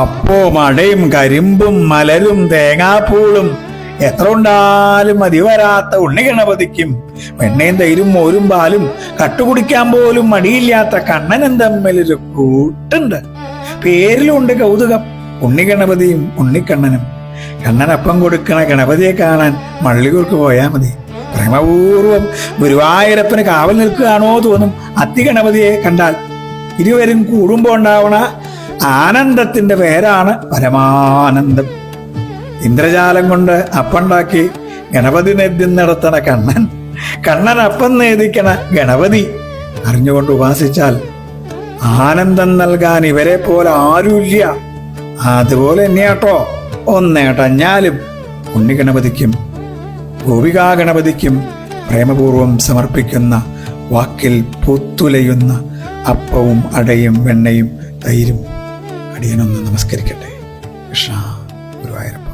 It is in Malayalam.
അപ്പവും അടയും കരിമ്പും മലരും തേങ്ങാപ്പൂളും എത്ര ഉണ്ടാലും മതി വരാത്ത ഉണ്ണിഗണപതിക്കും വെണ്ണയും തൈരും മോരും പാലും കട്ടുകുടിക്കാൻ പോലും മടിയില്ലാത്ത കണ്ണനും തമ്മിലൊരു കൂട്ടുണ്ട്. പേരിലുണ്ട് കൗതുകം. ഉണ്ണിഗണപതിയും ഉണ്ണിക്കണ്ണനും. കണ്ണനപ്പം കൊടുക്കണ ഗണപതിയെ കാണാൻ മള്ളിയൂർക്ക് പോയാൽ മതി. പ്രേമപൂർവം ഗുരുവായൂരപ്പന് കാവൽ നിൽക്കുകയാണോ തോന്നും അത്തിഗണപതിയെ കണ്ടാൽ. ഇരുവരും കൂടുമ്പോ ഉണ്ടാവണ ആനന്ദത്തിന്റെ പേരാണ് പരമാനന്ദം. ഇന്ദ്രജാലം കൊണ്ട് അപ്പുണ്ടാക്കി ഗണപതി നേദ്യം നടത്തണ കണ്ണൻ അപ്പം നേദിക്കണ ഗണപതി അറിഞ്ഞുകൊണ്ട് ഉപാസിച്ചാൽ ആനന്ദം നൽകാൻ ഇവരെ പോലെ ആരുമില്ല. അതുപോലെ തന്നെയാട്ടോ ഒന്നേട്ടഞ്ഞാലും ഉണ്ണിഗണപതിക്കും ഗോപികാ ഗണപതിക്കും പ്രേമപൂർവം സമർപ്പിക്കുന്ന വാക്കിൽ പൂത്തുലയുന്ന അപ്പവും അടയും വെണ്ണയും തൈരും. അടിയനൊന്ന് നമസ്കരിക്കട്ടെ. കൃഷ്ണ ഗുരുവായൂരപ്പ.